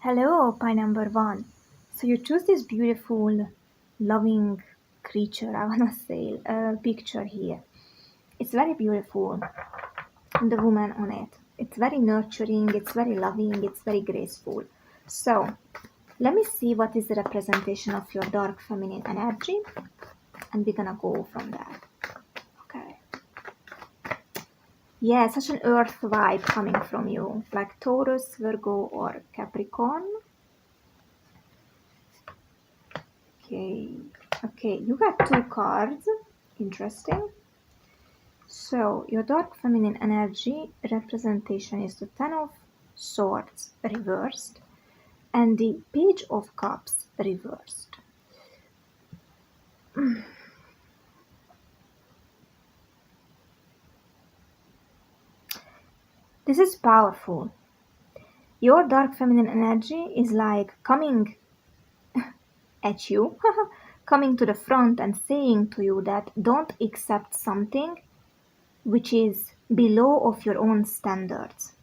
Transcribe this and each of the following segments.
Hello, pie number one. So you choose this beautiful, loving creature, I wanna say, picture here. It's very beautiful, and the woman on it. It's very nurturing, it's very loving, it's very graceful. So let me see what is the representation of your dark feminine energy, and we're gonna go from there. Okay. Yeah, such an earth vibe coming from you, like Taurus, Virgo, or Capricorn. Okay, you got two cards. Interesting. So your dark feminine energy representation is the Ten of Swords reversed and the Page of Cups reversed. This is powerful. Your dark feminine energy is like coming at you, coming to the front and saying to you that don't accept something which is below of your own standards.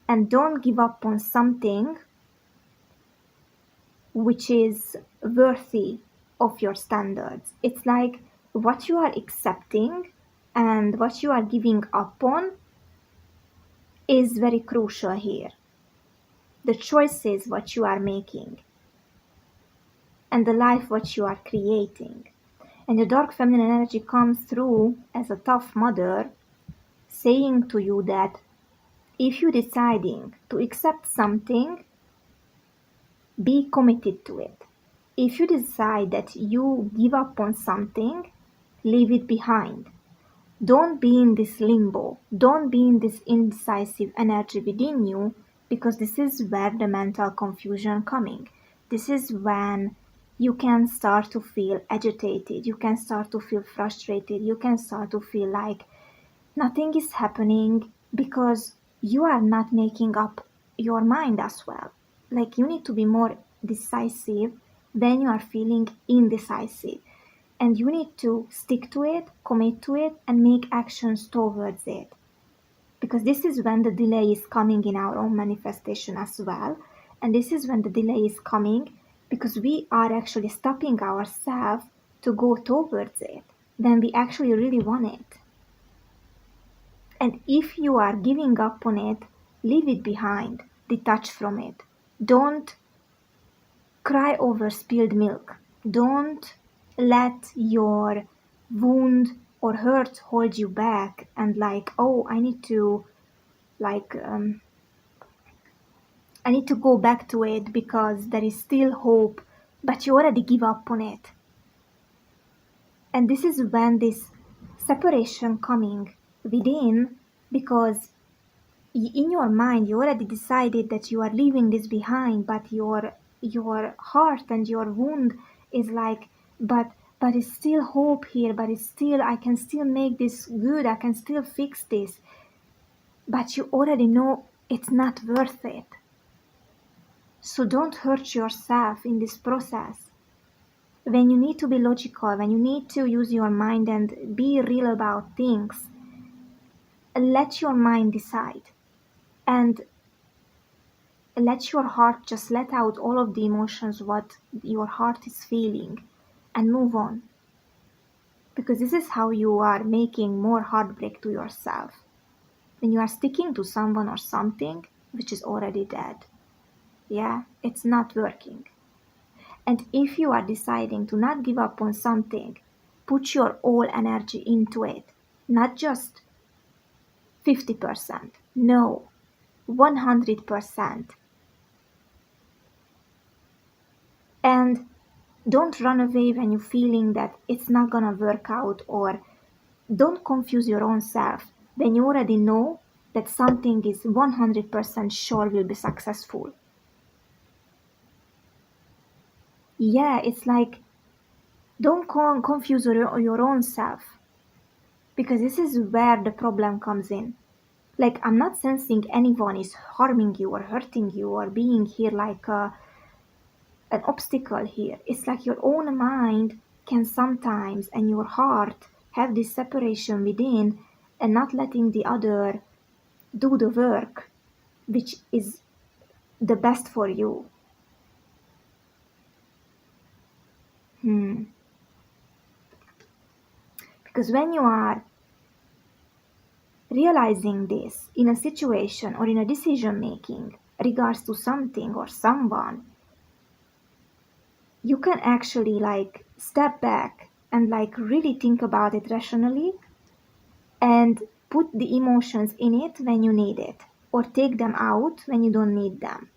And don't give up on something which is worthy of your standards. It's like what you are accepting and what you are giving up on is very crucial here. The choices what you are making and the life what you are creating. And the dark feminine energy comes through as a tough mother saying to you that if you're deciding to accept something, be committed to it. If you decide that you give up on something, leave it behind. Don't be in this limbo. Don't be in this indecisive energy within you, because this is where the mental confusion coming. This is when you can start to feel agitated. You can start to feel frustrated. You can start to feel like nothing is happening because you are not making up your mind as well. Like you need to be more decisive when you are feeling indecisive. And you need to stick to it, commit to it, and make actions towards it. Because this is when the delay is coming in our own manifestation as well. And this is when the delay is coming because we are actually stopping ourselves to go towards it when we actually really want it. And if you are giving up on it, leave it behind, detach from it. Don't cry over spilled milk. Don't let your wound or hurt hold you back and like, oh, I need to go back to it because there is still hope, but you already give up on it. And this is when this separation coming within, because in your mind you already decided that you are leaving this behind, but your heart and your wound is like, but it's still hope here, but it's still, I can still make this good, I can still fix this, but you already know it's not worth it. So don't hurt yourself in this process. When you need to be logical, when you need to use your mind and be real about things, let your mind decide. And let your heart just let out all of the emotions what your heart is feeling and move on. Because this is how you are making more heartbreak to yourself. When you are sticking to someone or something which is already dead. Yeah, it's not working. And if you are deciding to not give up on something, put your all energy into it. Not just 50%. No, 100%. And don't run away when you're feeling that it's not gonna work out, or don't confuse your own self when you already know that something is 100% sure will be successful. Yeah, it's like, don't confuse your own self, because this is where the problem comes in. Like, I'm not sensing anyone is harming you or hurting you or being here like an obstacle here. It's like your own mind can sometimes and your heart have this separation within and not letting the other do the work, which is the best for you. Because when you are realizing this in a situation or in a decision making regards to something or someone, you can actually like step back and like really think about it rationally and put the emotions in it when you need it, or take them out when you don't need them,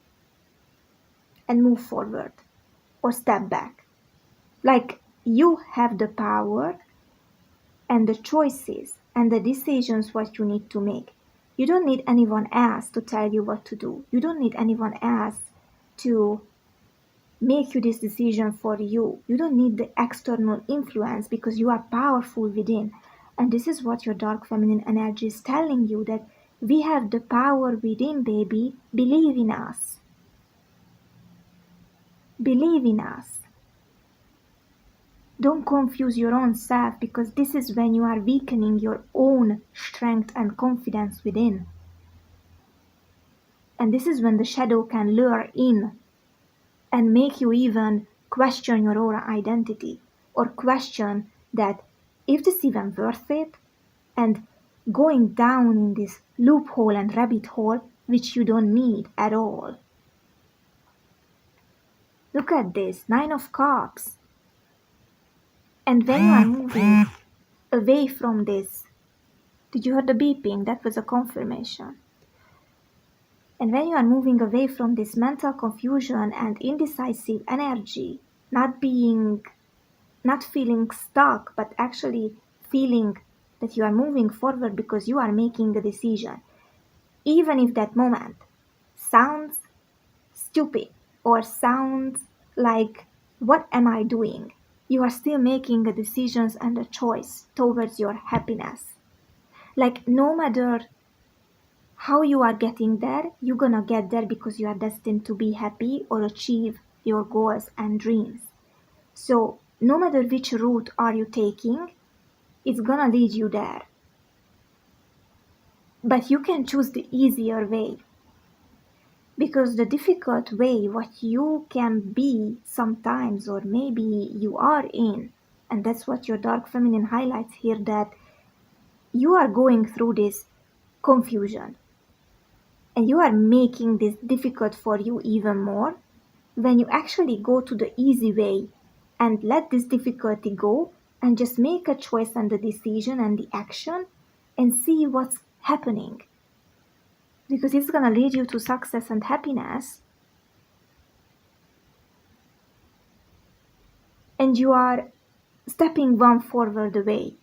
and move forward or step back. Like, you have the power and the choices and the decisions what you need to make. You don't need anyone else to tell you what to do. You don't need anyone else to make you this decision for you. You don't need the external influence, because you are powerful within. And this is what your dark feminine energy is telling you, that we have the power within, baby. Believe in us. Believe in us. Don't confuse your own self, because this is when you are weakening your own strength and confidence within. And this is when the shadow can lure in and make you even question your own identity, or question that if this even worth it, and going down in this loophole and rabbit hole which you don't need at all. Look at this, 9 of Cups. And when you are moving away from this, did you hear the beeping? That was a confirmation. And when you are moving away from this mental confusion and indecisive energy, not feeling stuck, but actually feeling that you are moving forward because you are making a decision, even if that moment sounds stupid or sounds like, what am I doing? You are still making a decision and a choice towards your happiness. Like, no matter how you are getting there, you're gonna get there because you are destined to be happy or achieve your goals and dreams. So no matter which route are you taking, it's gonna lead you there. But you can choose the easier way, because the difficult way, what you can be sometimes, or maybe you are in, and that's what your dark feminine highlights here, that you are going through this confusion and you are making this difficult for you even more. When you actually go to the easy way and let this difficulty go and just make a choice and the decision and the action and see what's happening, because it's gonna lead you to success and happiness, and you are stepping one forward away.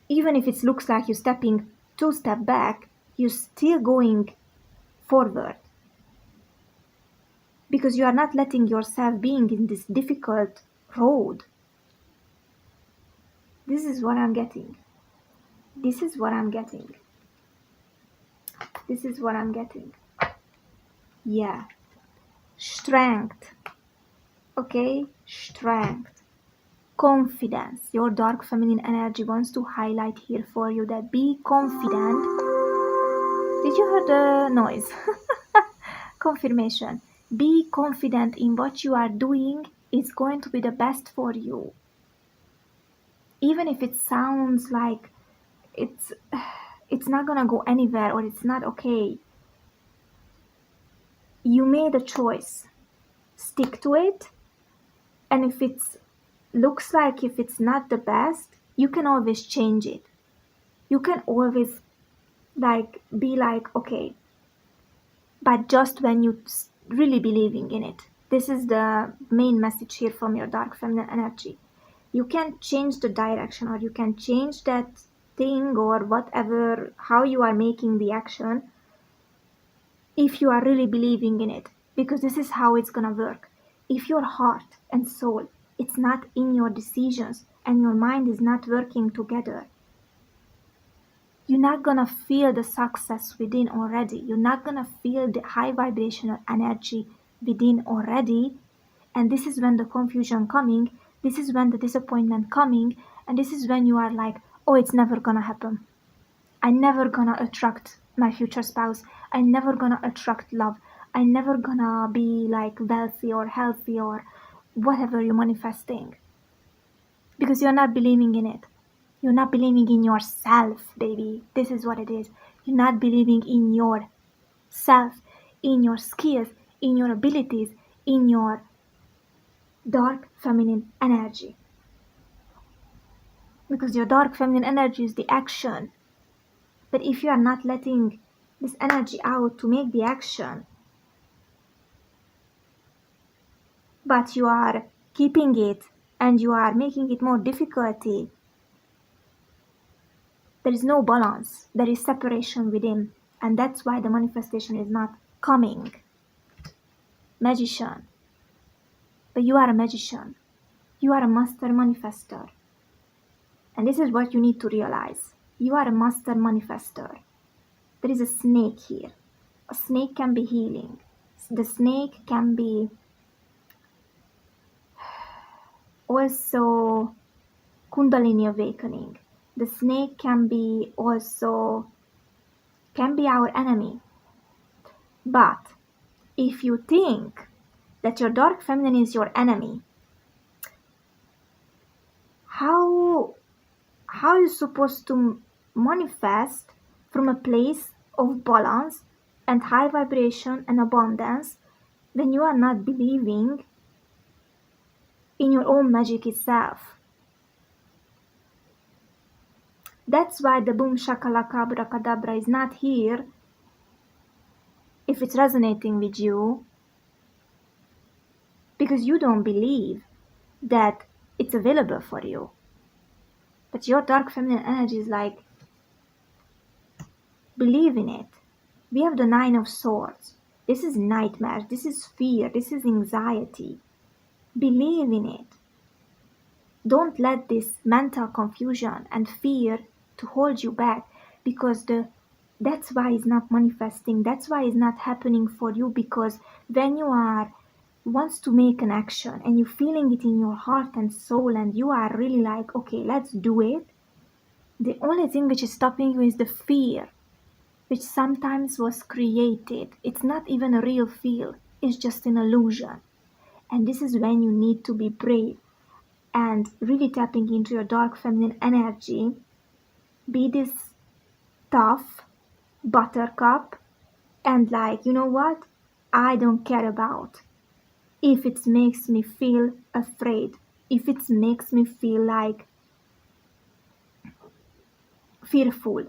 Even if it looks like you're stepping 2 steps back, you're still going forward, because you are not letting yourself being in this difficult road. This is what I'm getting. This is what I'm getting. This is what I'm getting. Yeah. Strength. Okay? Strength. Confidence. Your dark feminine energy wants to highlight here for you that be confident. Did you hear the noise? Confirmation. Be confident in what you are doing. It's going to be the best for you. Even if it sounds like it's not gonna go anywhere, or it's not okay. You made a choice. Stick to it. And if it looks like if it's not the best, you can always change it. You can always be like, okay, but just when you really believing in it. This is the main message here from your dark feminine energy. You can change the direction, or you can change that thing, or whatever, how you are making the action, if you are really believing in it, because this is how it's gonna work. If your heart and soul, it's not in your decisions, and your mind is not working together, you're not gonna feel the success within already. You're not gonna feel the high vibrational energy within already. And this is when the confusion coming, this is when the disappointment coming, and this is when you are like, oh, it's never gonna happen. I'm never gonna attract my future spouse. I'm never gonna attract love. I'm never gonna be like wealthy or healthy or whatever you're manifesting. Because you're not believing in it. You're not believing in yourself, baby. This is what it is. You're not believing in yourself, in your skills, in your abilities, in your dark feminine energy. Because your dark feminine energy is the action. But if you are not letting this energy out to make the action, but you are keeping it and you are making it more difficulty, there is no balance. There is separation within. And that's why the manifestation is not coming. Magician. But you are a magician. You are a master manifestor. And this is what you need to realize. You are a master manifestor. There is a snake here. A snake can be healing. The snake can be also Kundalini awakening. The snake can be our enemy. But if you think that your dark feminine is your enemy, how are you supposed to manifest from a place of balance and high vibration and abundance when you are not believing in your own magic itself? That's why the boom shakalaka abracadabra is not here if it's resonating with you, because you don't believe that it's available for you. But your dark feminine energy is like, believe in it. We have the 9 of Swords. This is nightmares. This is fear. This is anxiety. Believe in it. Don't let this mental confusion and fear to hold you back, because that's why it's not manifesting. That's why it's not happening for you, because when you are wants to make an action and you're feeling it in your heart and soul and you are really like, okay, let's do it, the only thing which is stopping you is the fear, which sometimes was created. It's not even a real feel. It's just an illusion. And this is when you need to be brave and really tapping into your dark feminine energy. Be this tough buttercup and like, you know what? I don't care about if it makes me feel afraid, if it makes me feel like fearful,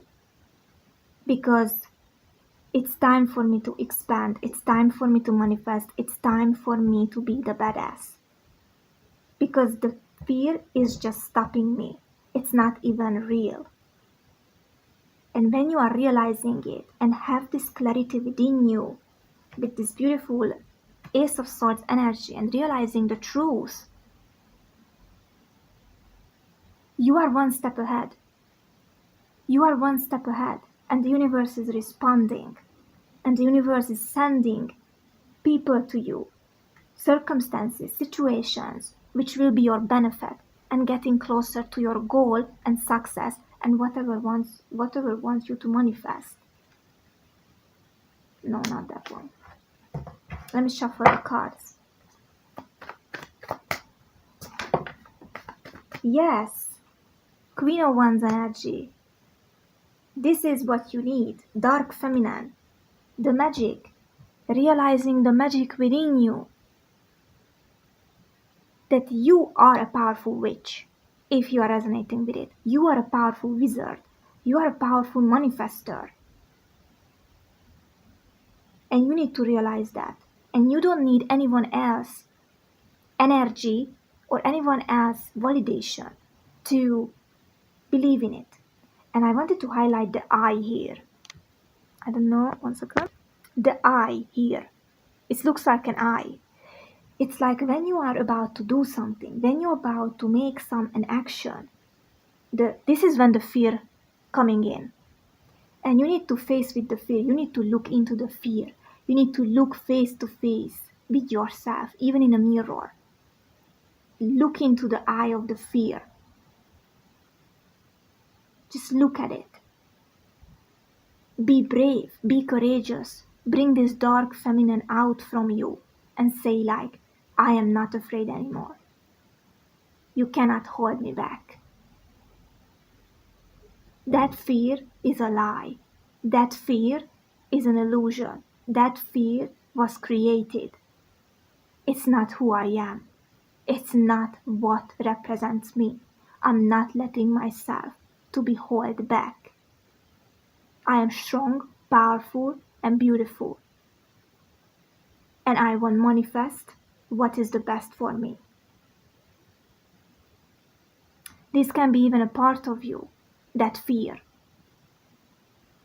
because it's time for me to expand. It's time for me to manifest. It's time for me to be the badass. Because the fear is just stopping me. It's not even real. And when you are realizing it and have this clarity within you, with this beautiful Ace of Swords energy and realizing the truth, you are one step ahead. You are one step ahead, and the universe is responding. And the universe is sending people to you, circumstances, situations, which will be your benefit and getting closer to your goal and success and whatever wants you to manifest. No, not that one. Let me shuffle the cards. Yes, Queen of Wands energy. This is what you need. Dark feminine. The magic. Realizing the magic within you. That you are a powerful witch. If you are resonating with it. You are a powerful wizard. You are a powerful manifestor. And you need to realize that. And you don't need anyone else energy or anyone else validation to believe in it. And I wanted to highlight the I here. I don't know, 1 second. The I here. It looks like an eye. It's like when you are about to do something, when you're about to make an action, this is when the fear coming in. And you need to face with the fear. You need to look into the fear. You need to look face to face with yourself, even in a mirror. Look into the eye of the fear. Just look at it. Be brave, be courageous, Bring this dark feminine out from you and say like, I am not afraid anymore. You cannot hold me back. That fear is a lie. That fear is an illusion. That fear was created. It's not who I am. It's not what represents me. I'm not letting myself to be held back. I am strong, powerful, and beautiful. And I will manifest what is the best for me. This can be even a part of you, that fear,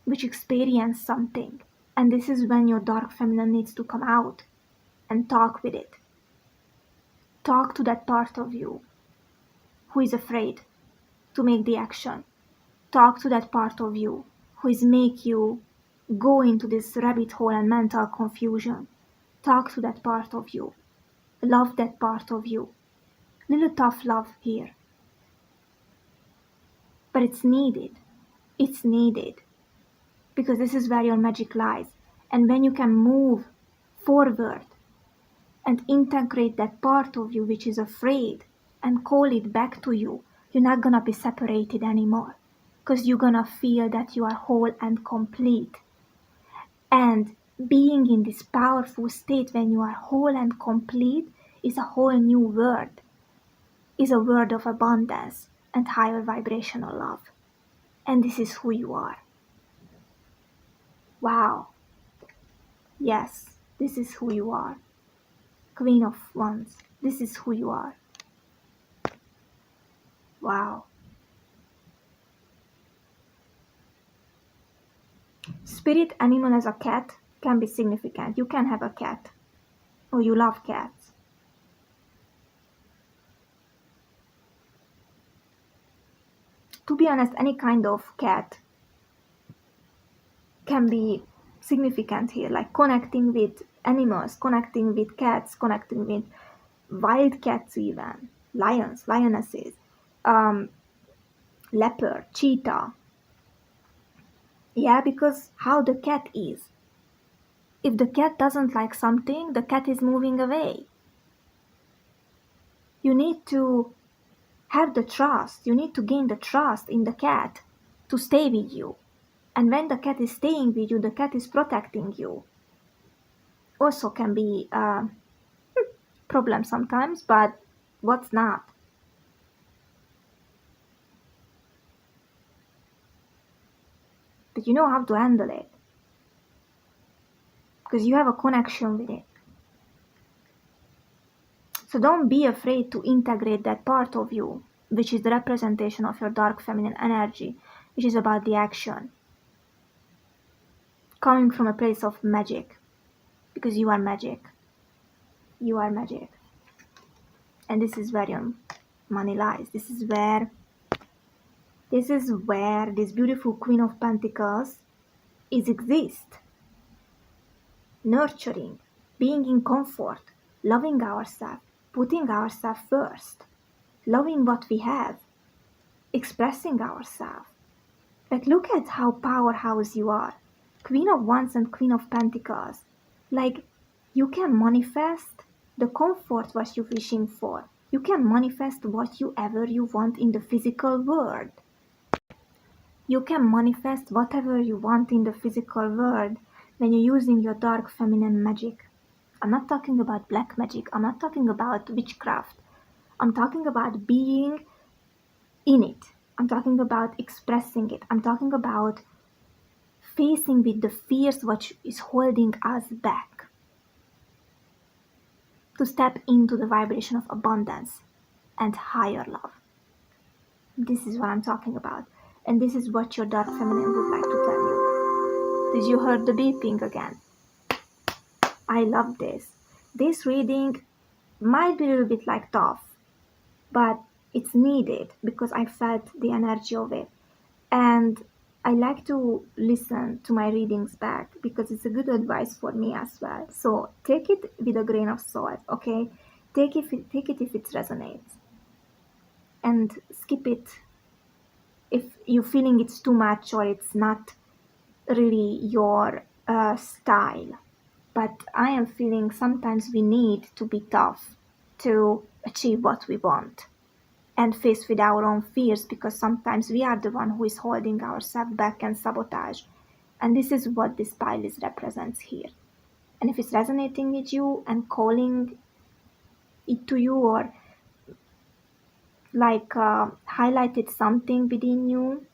which experience something. And this is when your dark feminine needs to come out and talk with it. Talk to that part of you who is afraid to make the action. Talk to that part of you who is make you go into this rabbit hole and mental confusion. Talk to that part of you. Love that part of you. Little tough love here. But it's needed. It's needed. Because this is where your magic lies. And when you can move forward and integrate that part of you which is afraid and call it back to you, you're not gonna be separated anymore. Because you're gonna feel that you are whole and complete. And being in this powerful state when you are whole and complete is a whole new world. Is a world of abundance and higher vibrational love. And this is who you are. Wow. Yes, this is who you are. Queen of Wands, this is who you are. Wow. Spirit animal as a cat can be significant. You can have a cat, or you love cats. To be honest, any kind of cat can be significant here, like connecting with animals, connecting with cats, connecting with wild cats even, lions, lionesses, leopard, cheetah. Yeah, because how the cat is. If the cat doesn't like something, the cat is moving away. You need to have the trust. You need to gain the trust in the cat to stay with you. And when the cat is staying with you, the cat is protecting you. Also can be a problem sometimes, but what's not? But you know how to handle it. Because you have a connection with it. So don't be afraid to integrate that part of you, which is the representation of your dark feminine energy, which is about the action. Coming from a place of magic. Because you are magic. You are magic. And this is where your money lies. This is where this beautiful Queen of Pentacles exists. Nurturing, being in comfort, loving ourselves, putting ourselves first, loving what we have, expressing ourselves. Like, look at how powerhouse you are. Queen of Wands and Queen of Pentacles. Like, you can manifest the comfort what you're wishing for. You can manifest whatever you want in the physical world. You can manifest whatever you want in the physical world when you're using your dark feminine magic. I'm not talking about black magic. I'm not talking about witchcraft. I'm talking about being in it. I'm talking about expressing it. I'm talking about facing with the fears what is holding us back. To step into the vibration of abundance and higher love. This is what I'm talking about. And this is what your dark feminine would like to tell you. Did you hear the beeping again? I love this. This reading might be a little bit like tough, but it's needed because I felt the energy of it. And I like to listen to my readings back because it's a good advice for me as well. So take it with a grain of salt, okay? Take it if it resonates. And skip it if you're feeling it's too much or it's not really your style, but I am feeling sometimes we need to be tough to achieve what we want and face with our own fears, because sometimes we are the one who is holding ourselves back and sabotage. And this is what this pile is represents here. And if it's resonating with you and calling it to you, or like highlighted something within you,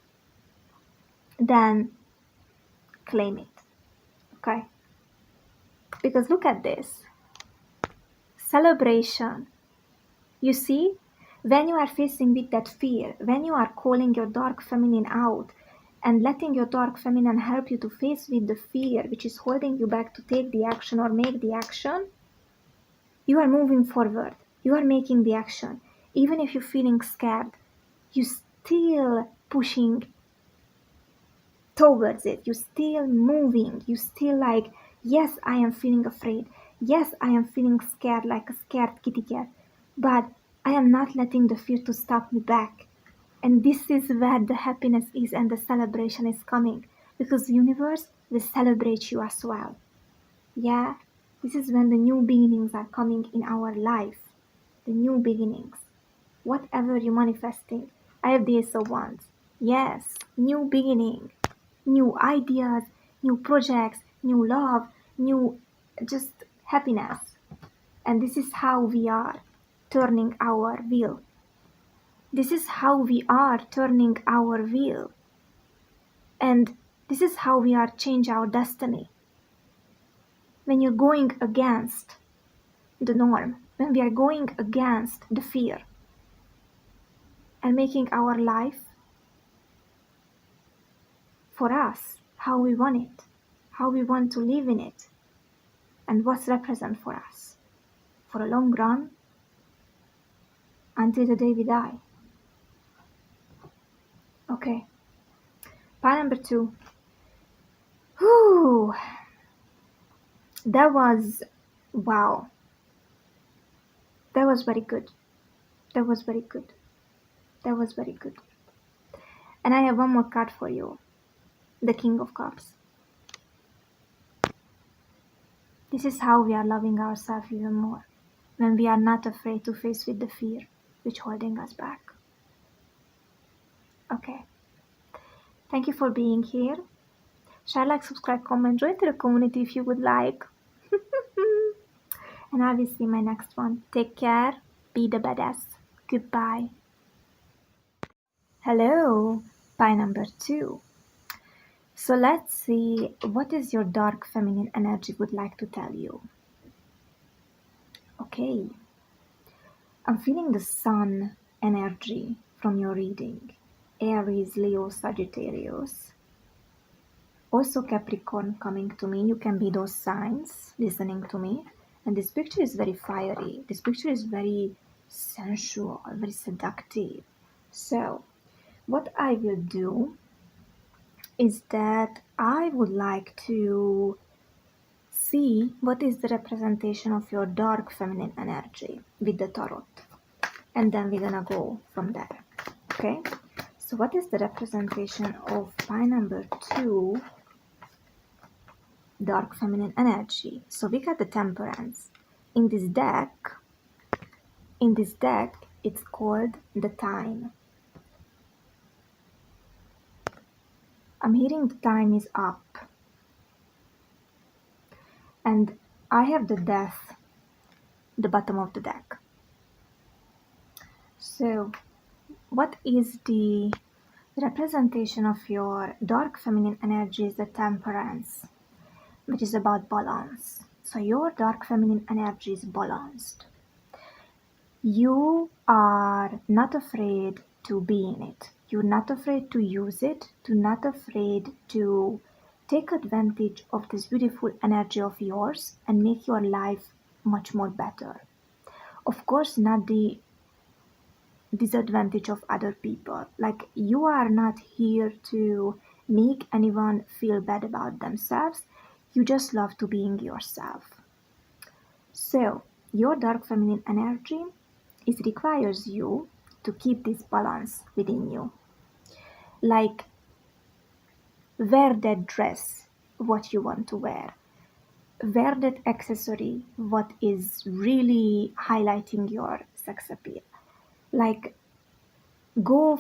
then claim it. Okay? Because look at this. Celebration. You see, when you are facing with that fear, when you are calling your dark feminine out and letting your dark feminine help you to face with the fear which is holding you back to take the action or make the action, you are moving forward. You are making the action. Even if you're feeling scared, you still pushing towards it. You still moving. You still like, yes, I am feeling afraid. Yes, I am feeling scared like a scared kitty cat. But I am not letting the fear to stop me back. And this is where the happiness is and the celebration is coming. Because the universe will celebrate you as well. Yeah, this is when the new beginnings are coming in our life. The new beginnings. Whatever you're manifesting. I have the Ace of Wands. Yes, new beginning. New ideas, new projects, new love, new just happiness. And this is how we are turning our wheel. This is how we are turning our wheel. And this is how we are change our destiny. When you're going against the norm, when we are going against the fear and making our life for us, how we want it, how we want to live in it, and what's represent for us for a long run until the day we die. Okay, pile number 2. Whew. That was, wow. That was very good. That was very good. That was very good. And I have one more card for you. The King of Cups. This is how we are loving ourselves even more. When we are not afraid to face with the fear which holding us back. Okay. Thank you for being here. Share, like, subscribe, comment, join to the community if you would like. And I will see my next one. Take care. Be the badass. Goodbye. Hello. Pile number 2. So let's see what is your dark feminine energy would like to tell you. Okay. I'm feeling the sun energy from your reading. Aries, Leo, Sagittarius. Also Capricorn coming to me. You can be those signs listening to me. And this picture is very fiery. This picture is very sensual, very seductive. So what I will do is that I would like to see what is the representation of your dark feminine energy with the tarot. And then we're gonna go from there. Okay? So what is the representation of pile number 2? Dark feminine energy. So we got the Temperance. In this deck, it's called the Time. I'm hearing the time is up. And I have the Death, the bottom of the deck. So what is the representation of your dark feminine energy is the Temperance, which is about balance. So your dark feminine energy is balanced. You are not afraid to be in it. You're not afraid to use it. You're not afraid to take advantage of this beautiful energy of yours and make your life much more better. Of course, not the disadvantage of other people. Like, you are not here to make anyone feel bad about themselves. You just love to being yourself. So your dark feminine energy, it requires you to keep this balance within you. Like, wear that dress what you want to wear. Wear that accessory what is really highlighting your sex appeal. Like go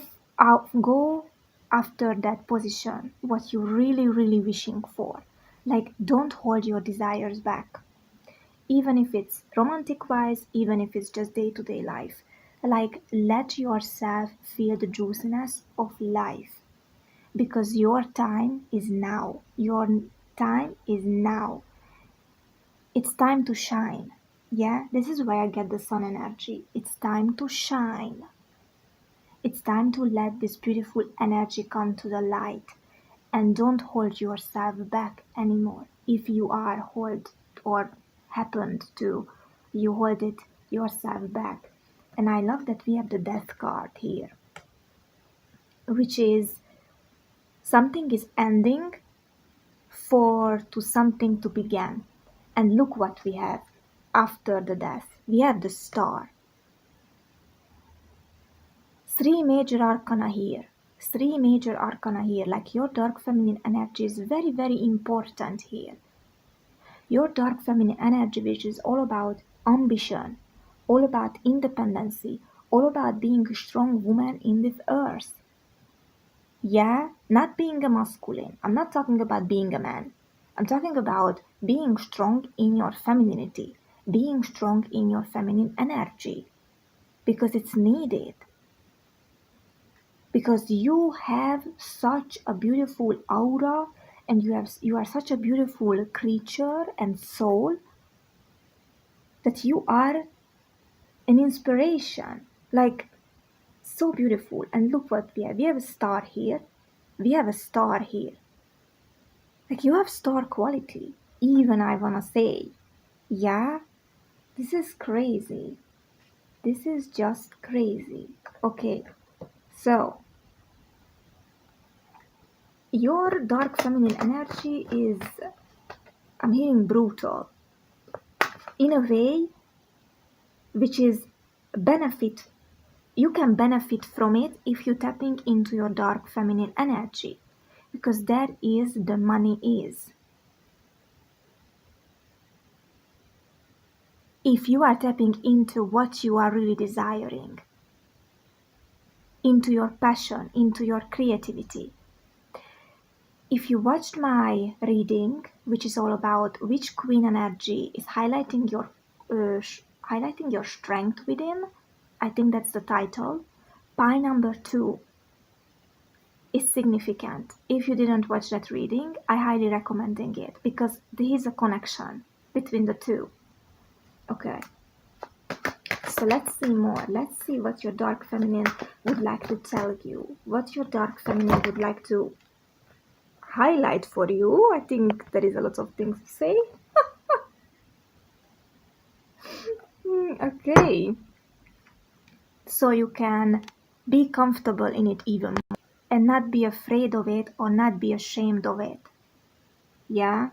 after that position what you really wishing for. Like don't hold your desires back, even if it's romantic wise, even if it's just day-to-day life. Like let yourself feel the juiciness of life, because your time is now. Your time is now. It's time to shine. Yeah, this is why I get the sun energy. It's time to shine. It's time to let this beautiful energy come to the light, and don't hold yourself back anymore. If you are hold or happened to you hold it yourself back. And I love that we have the death card here, which is something is ending for to something to begin. And look what we have after the death. We have the star. Three major arcana here. Three major arcana here. Like your dark feminine energy is very important here. Your dark feminine energy, which is all about ambition, all about independency, all about being a strong woman in this earth. Yeah, not being a masculine. I'm not talking about being a man. I'm talking about being strong in your femininity, being strong in your feminine energy, because it's needed. Because you have such a beautiful aura, and you are such a beautiful creature and soul, that you are an inspiration, like so beautiful. And look what we have a star here, we have a star here. Like you have star quality, even I wanna say. Yeah, this is crazy. This is just crazy. Okay, so your dark feminine energy is, I'm hearing brutal, in a way which is benefit. You can benefit from it if you're tapping into your dark feminine energy, because that is the money is. If you are tapping into what you are really desiring, into your passion, into your creativity. If you watched my reading, which is all about which queen energy is highlighting your strength within, I think that's the title. Pie number 2 is significant. If you didn't watch that reading, I highly recommending it, because there is a connection between the two. Okay, so let's see more. Let's see what your dark feminine would like to tell you, what your dark feminine would like to highlight for you. I think there is a lot of things to say. Okay, so you can be comfortable in it even more, and not be afraid of it or not be ashamed of it. Yeah,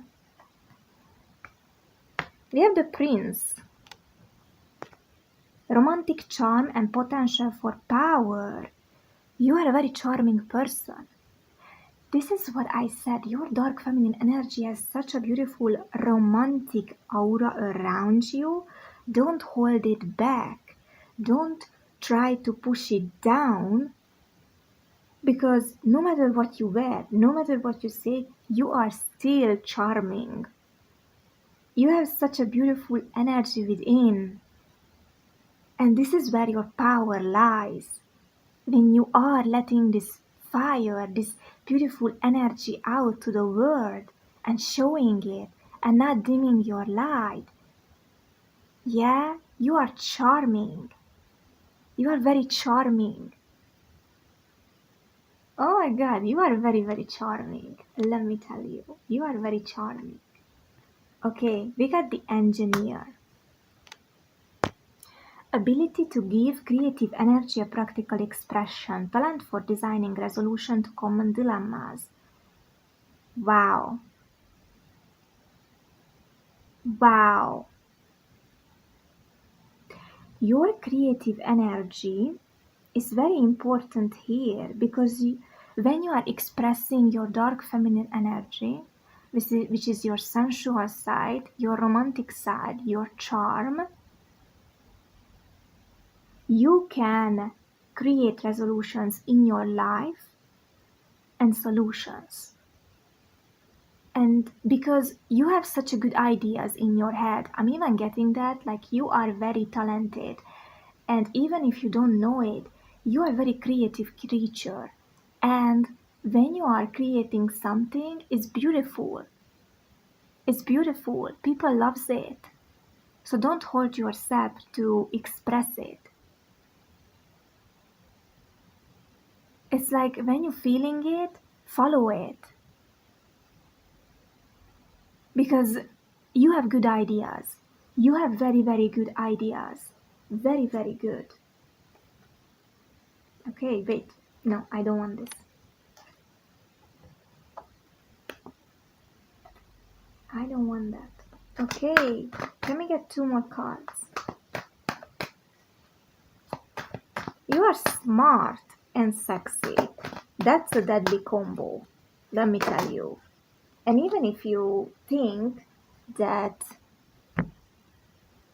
we have the prince. Romantic charm and potential for power. You are a very charming person. This is what I said. Your dark feminine energy has such a beautiful romantic aura around you. Don't hold it back. Don't try to push it down, because no matter what you wear, no matter what you say, you are still charming. You have such a beautiful energy within. And this is where your power lies. When you are letting this fire, this beautiful energy out to the world and showing it and not dimming your light. Yeah, you are charming. You are very charming. Oh my god, you are very charming. Let me tell you, you are very charming. Okay, we got the engineer. Ability to give creative energy a practical expression, talent for designing resolution to common dilemmas. Wow. Wow. Your creative energy is very important here, because when you are expressing your dark feminine energy, which is your sensual side, your romantic side, your charm, you can create resolutions in your life and solutions. And because you have such a good ideas in your head, I'm even getting that, like, you are very talented. And even if you don't know it, you are a very creative creature. And when you are creating something, it's beautiful. It's beautiful. People loves it. So don't hold yourself to express it. It's like when you're feeling it, follow it. Because you have good ideas. You have very, very good ideas. Very, very good. Okay, wait. No, I don't want this. I don't want that. Okay, let me get 2 more cards. You are smart and sexy. That's a deadly combo, let me tell you. And even if you think that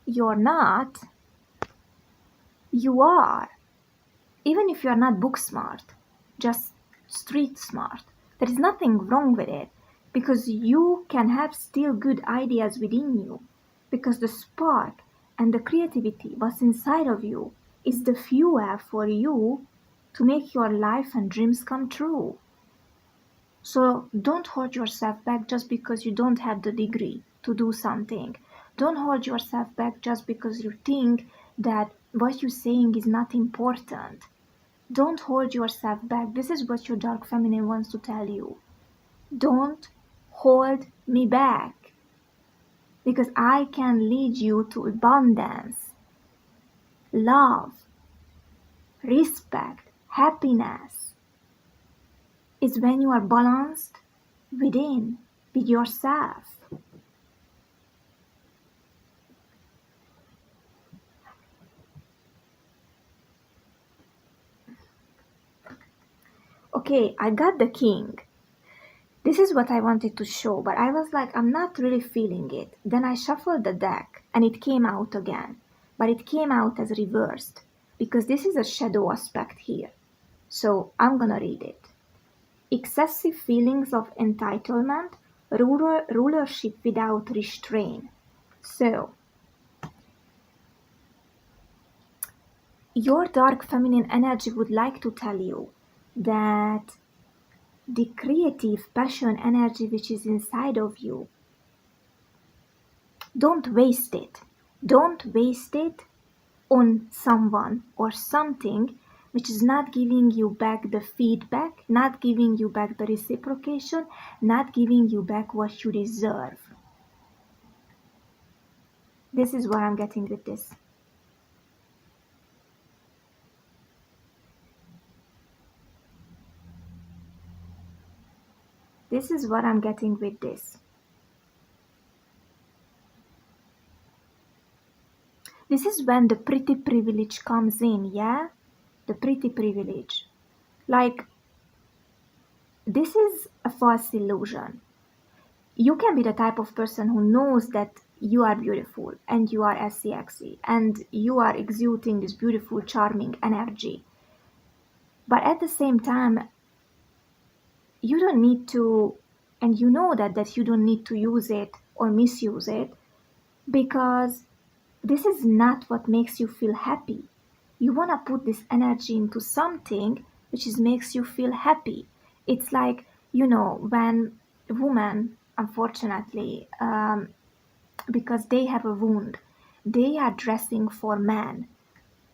you're not, you are. Even if you're not book smart, just street smart, there is nothing wrong with it, because you can have still good ideas within you, because the spark and the creativity what's inside of you is the fuel for you to make your life and dreams come true. So don't hold yourself back just because you don't have the degree to do something. Don't hold yourself back just because you think that what you're saying is not important. Don't hold yourself back. This is what your dark feminine wants to tell you. Don't hold me back, because I can lead you to abundance, love, respect, happiness. It's when you are balanced within, with yourself. Okay, I got the king. This is what I wanted to show, but I was like, I'm not really feeling it. Then I shuffled the deck and it came out again, but it came out as reversed because this is a shadow aspect here. So I'm gonna read it. Excessive feelings of entitlement, rulership without restraint. So your dark feminine energy would like to tell you that the creative passion energy which is inside of you, don't waste it. Don't waste it on someone or something which is not giving you back the feedback, not giving you back the reciprocation, not giving you back what you deserve. This is what I'm getting with this. This is what I'm getting with this. This is when the pretty privilege comes in, yeah? The pretty privilege. Like, this is a false illusion. You can be the type of person who knows that you are beautiful and you are sexy and you are exuding this beautiful, charming energy. But at the same time, you don't need to, and you know that you don't need to use it or misuse it, because this is not what makes you feel happy. You want to put this energy into something which makes you feel happy. It's like, when a woman, unfortunately, because they have a wound, they are dressing for men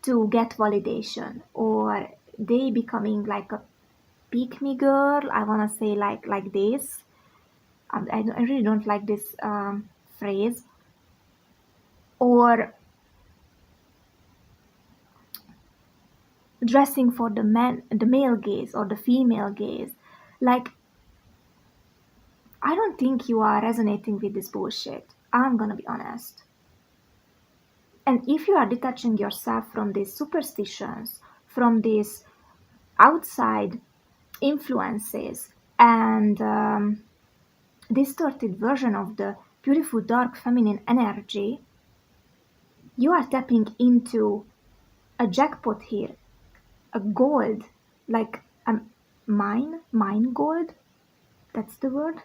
to get validation, or they becoming like a pick me girl. I want to say like this. I really don't like this phrase. Or dressing for the male gaze or the female gaze. Like, I don't think you are resonating with this bullshit. I'm gonna be honest. And if you are detaching yourself from these superstitions, from these outside influences, and distorted version of the beautiful dark feminine energy, you are tapping into a jackpot here, a gold, like a mine gold, that's the word.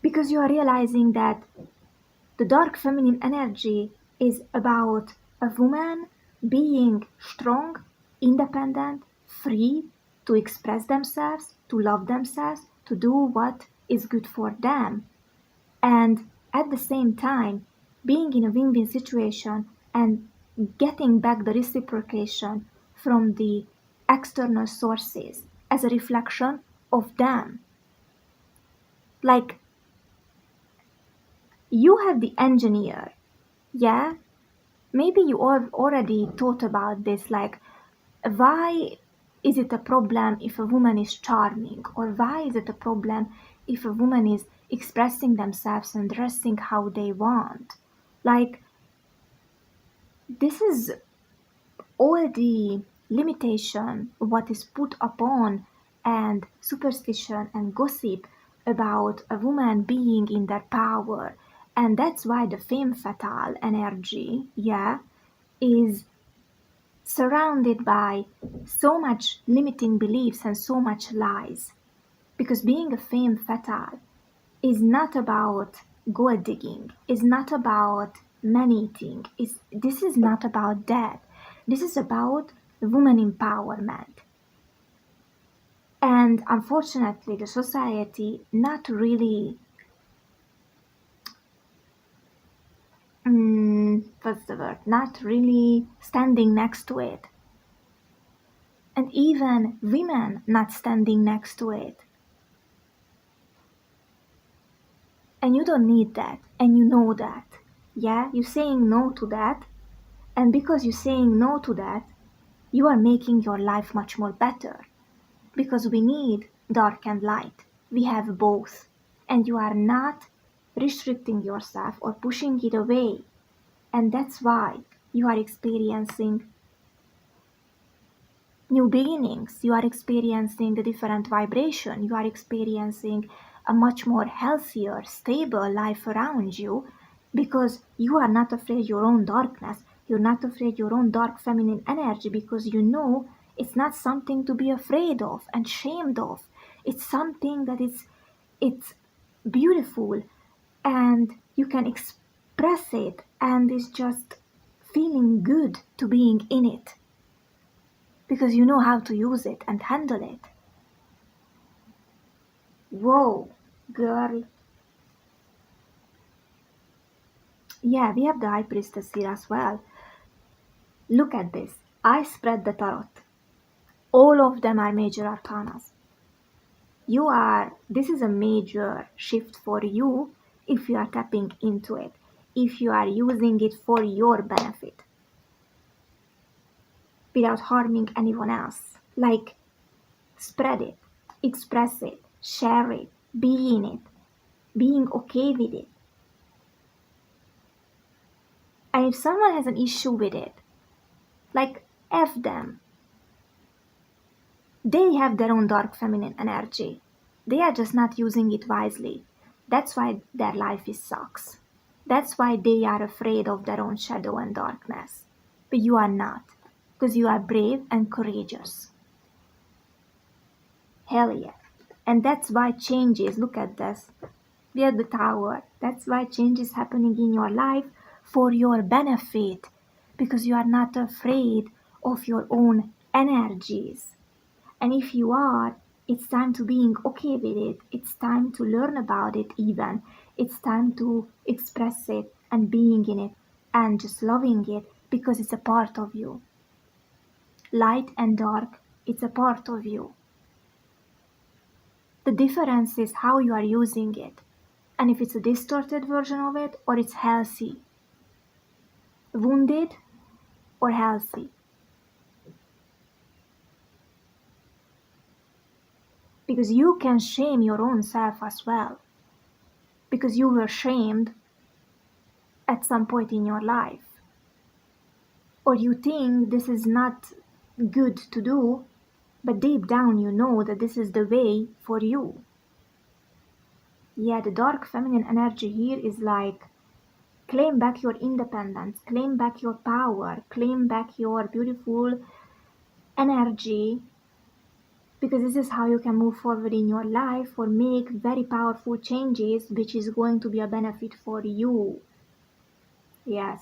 Because you are realizing that the dark feminine energy is about a woman being strong, independent, free to express themselves, to love themselves, to do what is good for them. And at the same time, being in a win-win situation and getting back the reciprocation from the external sources as a reflection of them. Like, you have the engineer, yeah? Maybe you already thought about this, like, why is it a problem if a woman is charming? Or why is it a problem if a woman is expressing themselves and dressing how they want? Like, this is all the limitation, what is put upon, and superstition and gossip about a woman being in their power. And that's why the femme fatale energy, yeah, is surrounded by so much limiting beliefs and so much lies. Because being a femme fatale is not about gold digging, is not about man-eating, this is not about that. This is about woman empowerment. And unfortunately, the society not really, not really standing next to it. And even women not standing next to it. And you don't need that, and you know that. Yeah, you're saying no to that, and because you're saying no to that, you are making your life much more better. Because we need dark and light. We have both. And you are not restricting yourself or pushing it away. And that's why you are experiencing new beginnings. You are experiencing a different vibration. You are experiencing a much more healthier, stable life around you because you are not afraid your own darkness. You're not afraid your own dark feminine energy because you know it's not something to be afraid of and shamed of. It's something that it's beautiful and you can express it and it's just feeling good to being in it because you know how to use it and handle it. Whoa, girl. Yeah, we have the High Priestess here as well. Look at this. I spread the tarot. All of them are major arcanas. This is a major shift for you if you are tapping into it, if you are using it for your benefit without harming anyone else. Like, spread it, express it, share it, be in it, being okay with it. And if someone has an issue with it, like, F them. They have their own dark feminine energy. They are just not using it wisely. That's why their life sucks. That's why they are afraid of their own shadow and darkness. But you are not, because you are brave and courageous. Hell yeah. And that's why changes, look at this. We are the Tower. That's why change is happening in your life for your benefit. Because you are not afraid of your own energies. And if you are, it's time to being okay with it. It's time to learn about it even. It's time to express it and being in it and just loving it because it's a part of you. Light and dark, it's a part of you. The difference is how you are using it. And if it's a distorted version of it or it's healthy. Wounded or healthy. Because you can shame your own self as well. Because you were shamed at some point in your life. Or you think this is not good to do, but deep down you know that this is the way for you. Yeah, the dark feminine energy here is like claim back your independence, claim back your power, claim back your beautiful energy, because this is how you can move forward in your life or make very powerful changes, which is going to be a benefit for you. Yes.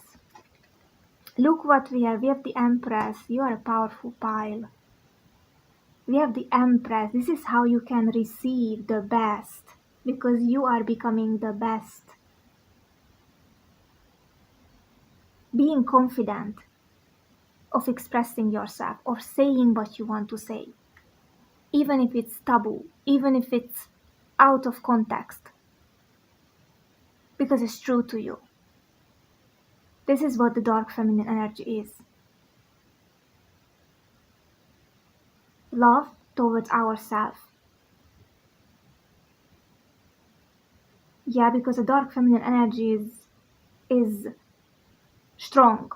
Look what we have. We have the Empress. You are a powerful pile. We have the Empress. This is how you can receive the best, because you are becoming the best. Being confident of expressing yourself or saying what you want to say, even if it's taboo, even if it's out of context, because it's true to you. This is what the dark feminine energy is. Love towards ourselves. Yeah, because the dark feminine energy is strong.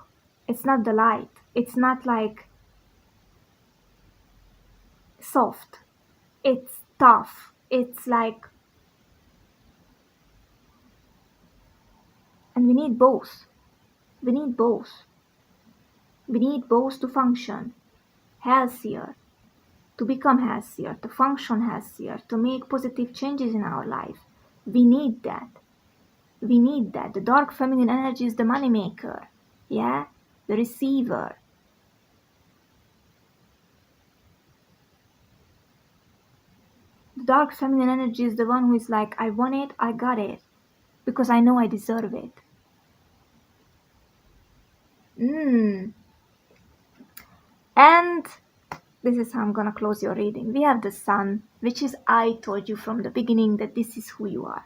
It's not the light. It's not like soft. It's tough. It's like, and we need both. We need both. We need both to function healthier, to become healthier, to function healthier, to make positive changes in our life. We need that. We need that. The dark feminine energy is the money maker. Yeah? The receiver. The dark feminine energy is the one who is like, I want it, I got it, because I know I deserve it. And this is how I'm gonna close your reading. We have the Sun, which is, I told you from the beginning that this is who you are.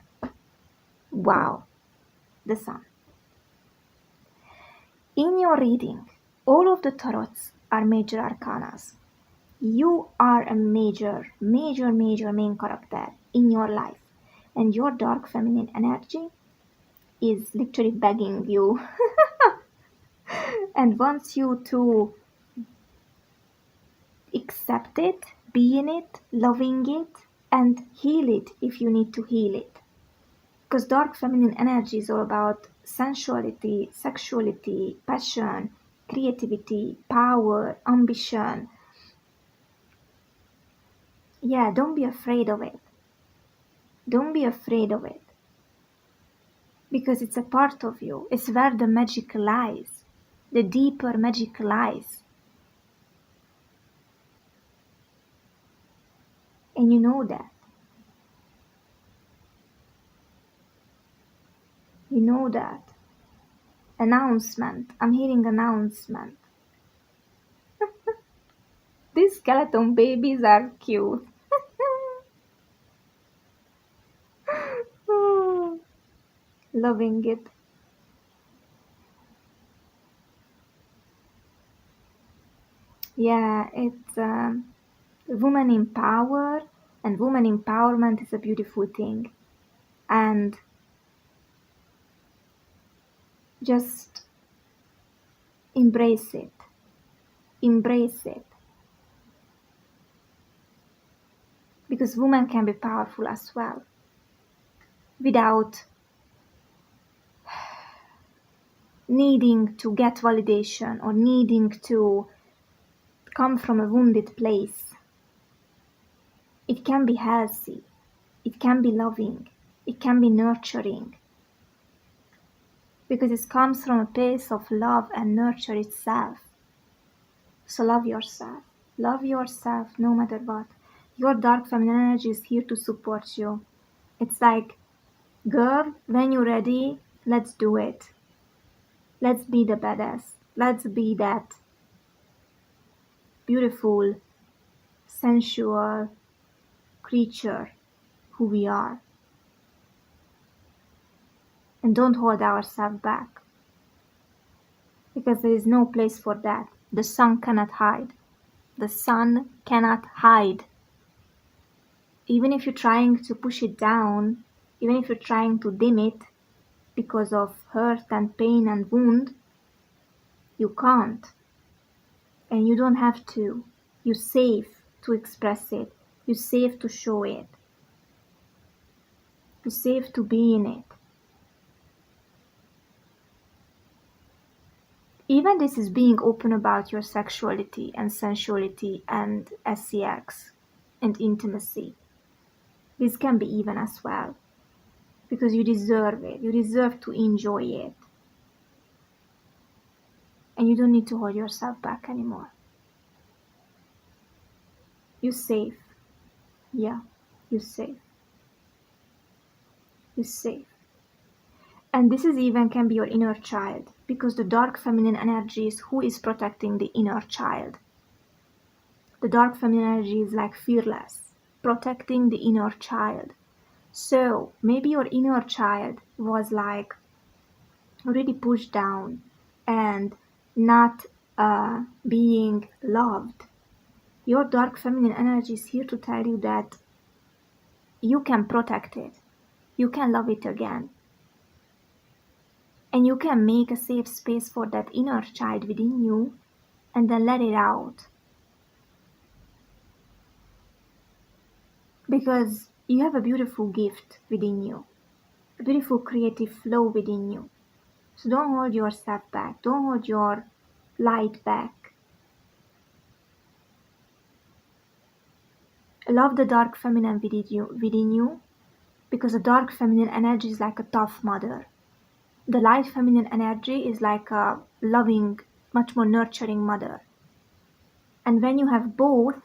Wow. The Sun. In your reading, all of the tarots are major arcanas. You are a major main character in your life. And your dark feminine energy is literally begging you and wants you to accept it, be in it, loving it, and heal it if you need to heal it. Because dark feminine energy is all about sensuality, sexuality, passion, creativity, power, ambition. Yeah, don't be afraid of it. Don't be afraid of it. Because it's a part of you. It's where the magic lies. The deeper magic lies. And you know that. You know that. Announcement. I'm hearing announcement. These skeleton babies are cute. Loving it. Yeah, it's woman in power, and woman empowerment is a beautiful thing. And just embrace it. Embrace it. Because women can be powerful as well, without needing to get validation or needing to come from a wounded place. It can be healthy. It can be loving. It can be nurturing. Because it comes from a place of love and nurture itself. So love yourself. Love yourself no matter what. Your dark feminine energy is here to support you. It's like, girl, when you're ready, let's do it. Let's be the badass. Let's be that beautiful, sensual creature who we are. And don't hold ourselves back. Because there is no place for that. The sun cannot hide. The sun cannot hide. Even if you're trying to push it down, even if you're trying to dim it because of hurt and pain and wound, you can't. And you don't have to. You're safe to express it. You're safe to show it. You're safe to be in it. Even this is being open about your sexuality and sensuality and sex and intimacy. This can be even as well. Because you deserve it. You deserve to enjoy it. And you don't need to hold yourself back anymore. You're safe. Yeah, you're safe. You're safe. And this is even can be your inner child, because the dark feminine energy is who is protecting the inner child. The dark feminine energy is like fearless, protecting the inner child. So maybe your inner child was like really pushed down and not being loved. Your dark feminine energy is here to tell you that you can protect it. You can love it again. And you can make a safe space for that inner child within you and then let it out. Because you have a beautiful gift within you, a beautiful creative flow within you. So don't hold yourself back. Don't hold your light back. Love the dark feminine within you, because the dark feminine energy is like a tough mother. The light feminine energy is like a loving, much more nurturing mother. And when you have both,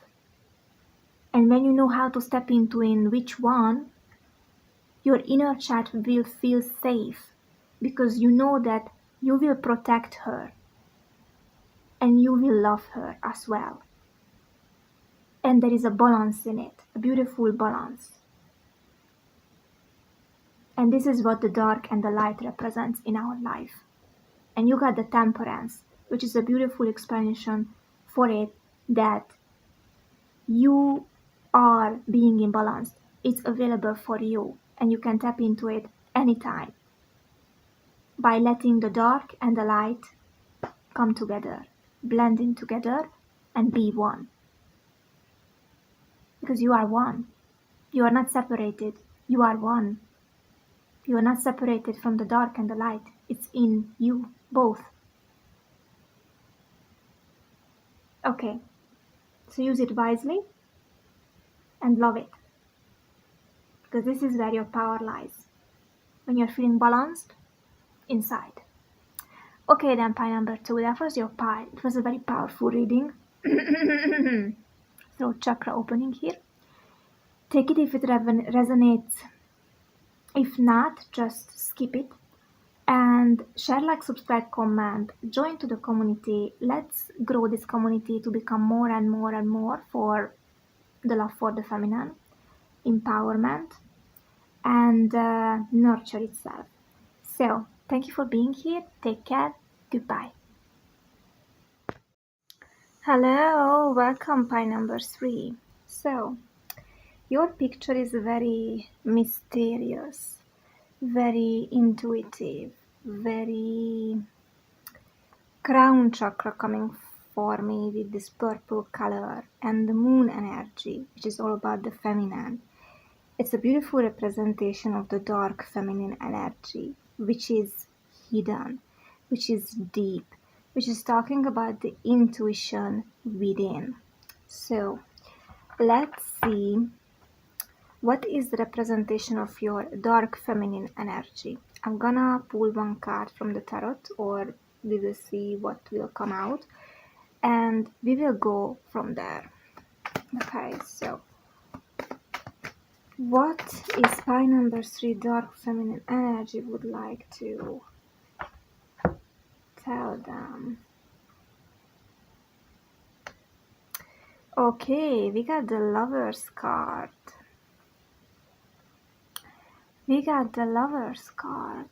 and when you know how to step into in which one, your inner child will feel safe, because you know that you will protect her and you will love her as well. And there is a balance in it, a beautiful balance. And this is what the dark and the light represents in our life. And you got the temperance, which is a beautiful explanation for it, that you are being imbalanced. It's available for you, and you can tap into it anytime by letting the dark and the light come together, blend in together, and be one. Because you are one. You are not separated. You are one. You are not separated from the dark and the light. It's in you, both. Okay, so use it wisely and love it. Because this is where your power lies. When you're feeling balanced inside. Okay, then pie number 2. That was your pie. It was a very powerful reading. Throat chakra opening here. Take it if it resonates. If not, just skip it. And share, like, subscribe, comment, join to the community. Let's grow this community to become more and more and more for the love for the feminine, empowerment, and nurture itself. So, thank you for being here. Take care. Goodbye. Hello, welcome, pie number 3. So, your picture is very mysterious, very intuitive, very crown chakra coming for me with this purple color, and the moon energy, which is all about the feminine. It's a beautiful representation of the dark feminine energy, which is hidden, which is deep, which is talking about the intuition within. So let's see what is the representation of your dark feminine energy. I'm gonna pull one card from the tarot, or we will see what will come out, and we will go from there. Okay, so what is pie number 3 dark feminine energy would like to tell them? Okay, we got the Lover's card. We got the Lover's card.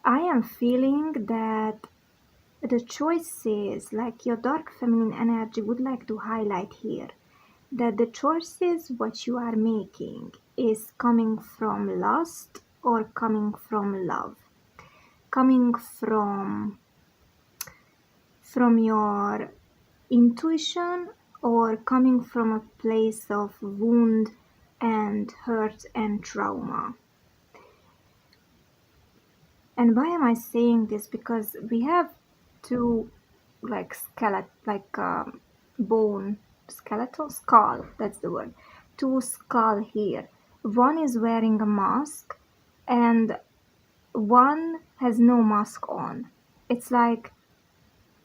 I am feeling that the choices, like your dark feminine energy would like to highlight here, that the choices what you are making is coming from lust or coming from love, coming from your intuition or coming from a place of wound and hurt and trauma. And why am I saying this? Because we have two, like bone, skeletal, skull, that's the word, two skull here. One is wearing a mask and one has no mask on. It's like,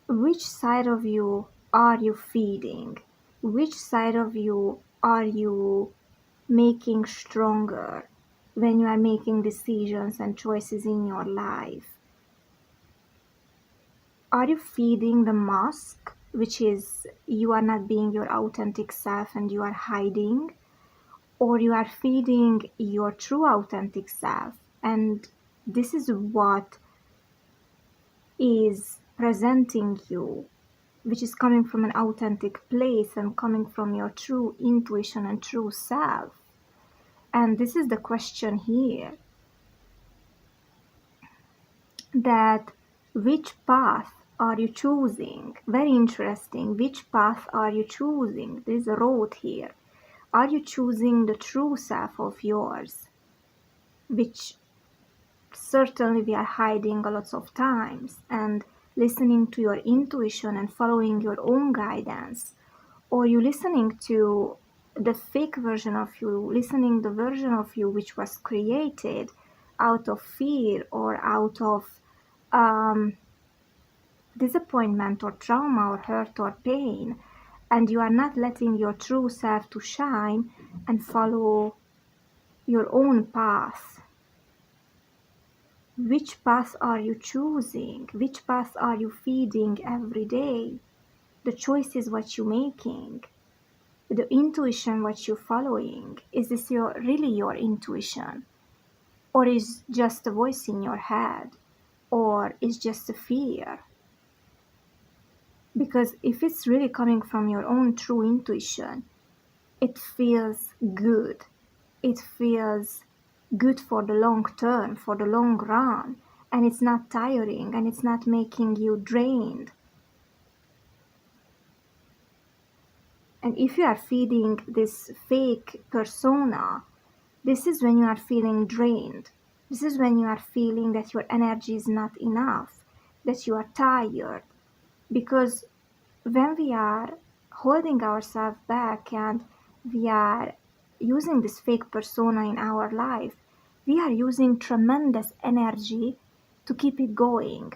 which side of you are you feeding? Which side of you are you making stronger when you are making decisions and choices in your life? Are you feeding the mask, which is you are not being your authentic self and you are hiding? Or you are feeding your true authentic self, and this is what is presenting you, which is coming from an authentic place and coming from your true intuition and true self. And this is the question here, that which path are you choosing? Very interesting. Which path are you choosing? There's a road here. Are you choosing the true self of yours, which certainly we are hiding a lot of times, and listening to your intuition and following your own guidance? Or you listening to the fake version of you, listening the version of you which was created out of fear or out of disappointment or trauma or hurt or pain, and you are not letting your true self to shine and follow your own path? Which path are you choosing? Which path are you feeding every day? The choice is what you're making. The intuition what you're following. Is this really your intuition? Or is just a voice in your head? Or is just a fear? Because if it's really coming from your own true intuition, it feels good. It feels good for the long term, for the long run, and it's not tiring and it's not making you drained. And if you are feeding this fake persona, this is when you are feeling drained. This is when you are feeling that your energy is not enough, that you are tired. Because when we are holding ourselves back and we are using this fake persona in our life, we are using tremendous energy to keep it going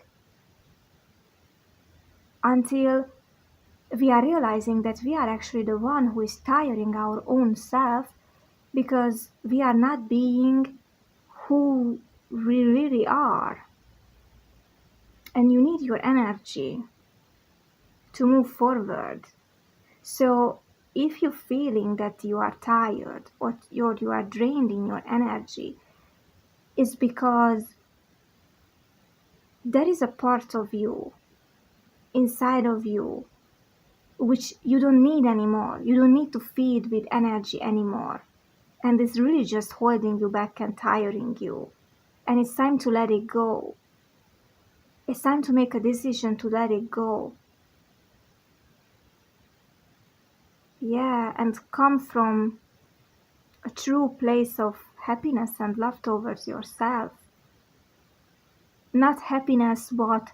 until we are realizing that we are actually the one who is tiring our own self, because we are not being who we really are. And you need your energy to move forward. So if you're feeling that you are tired or you are drained in your energy, it's because there is a part of you, inside of you, which you don't need anymore. You don't need to feed with energy anymore. And it's really just holding you back and tiring you. And it's time to let it go. It's time to make a decision to let it go. Yeah, and come from a true place of happiness and love towards yourself. Not happiness what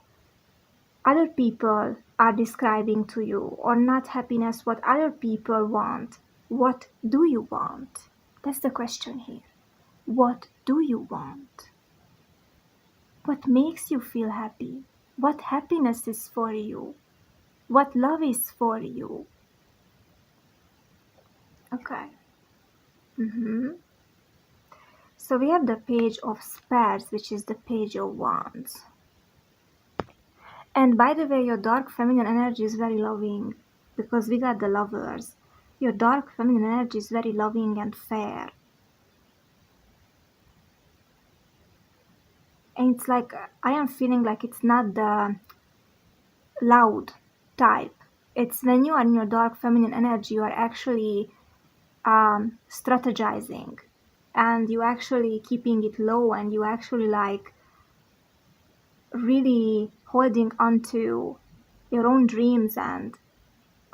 other people are describing to you, or not happiness what other people want. What do you want? That's the question here. What do you want? What makes you feel happy? What happiness is for you? What love is for you? Okay. So we have the page of spades, which is the page of wands. And by the way, your dark feminine energy is very loving, because we got the lovers. Your dark feminine energy is very loving and fair. And it's like, I am feeling like it's not the loud type. It's when you are in your dark feminine energy, you are actually strategizing, and you actually keeping it low, and you actually like really holding on to your own dreams and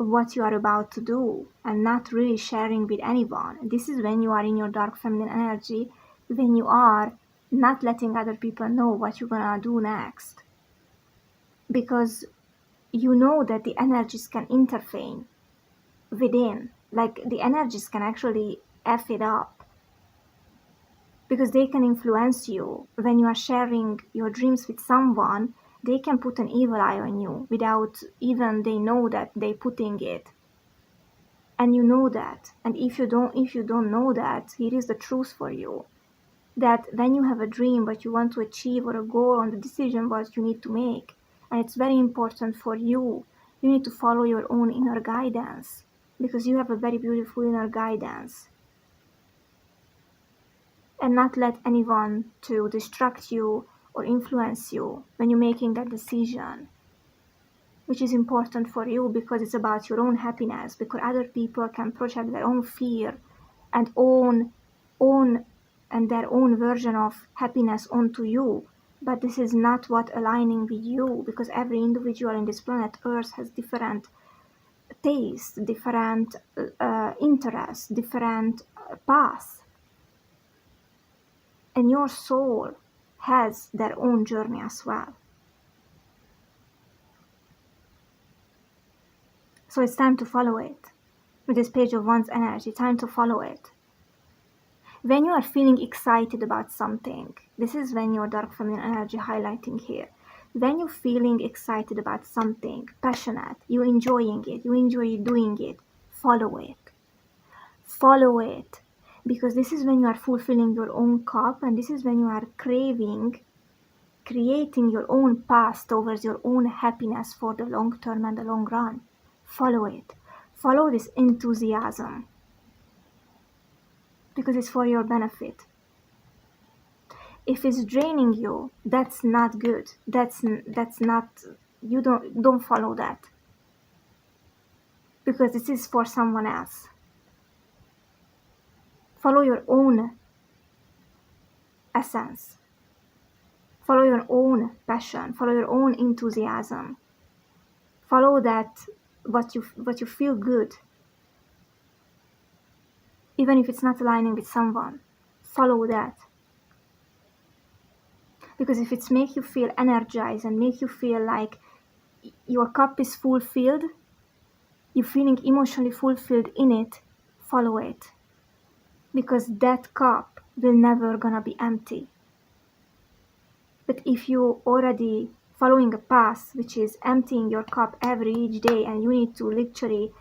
what you are about to do and not really sharing with anyone. This is when you are in your dark feminine energy, when you are not letting other people know what you're gonna do next. Because you know that the energies can intervene within. Like the energies can actually F it up. Because they can influence you. When you are sharing your dreams with someone, they can put an evil eye on you without even they know that they're putting it. And you know that. And if you don't know that, here is the truth for you. That when you have a dream what you want to achieve or a goal or the decision what you need to make, and it's very important for you, you need to follow your own inner guidance. Because you have a very beautiful inner guidance. And not let anyone to distract you or influence you when you're making that decision, which is important for you because it's about your own happiness, because other people can project their own fear and own and their own version of happiness onto you. But this is not what aligning with you, because every individual in this planet Earth has different tastes, different interests, different paths. And your soul has their own journey as well. So it's time to follow it. With this page of one's energy, time to follow it. When you are feeling excited about something, this is when your dark feminine energy highlighting here. When you're feeling excited about something, passionate, you're enjoying it, you enjoy doing it, follow it. Follow it. Because this is when you are fulfilling your own cup, and this is when you are creating your own path towards your own happiness for the long term and the long run. Follow it. Follow this enthusiasm. Because it's for your benefit. If it's draining you, that's not good. That's not, you don't follow that. Because this is for someone else. Follow your own essence. Follow your own passion. Follow your own enthusiasm. Follow that what you feel good. Even if it's not aligning with someone, follow that. Because if it's make you feel energized and make you feel like your cup is fulfilled, you're feeling emotionally fulfilled in it, follow it. Because that cup will never gonna be empty. But if you already following a path which is emptying your cup each day, and you need to literally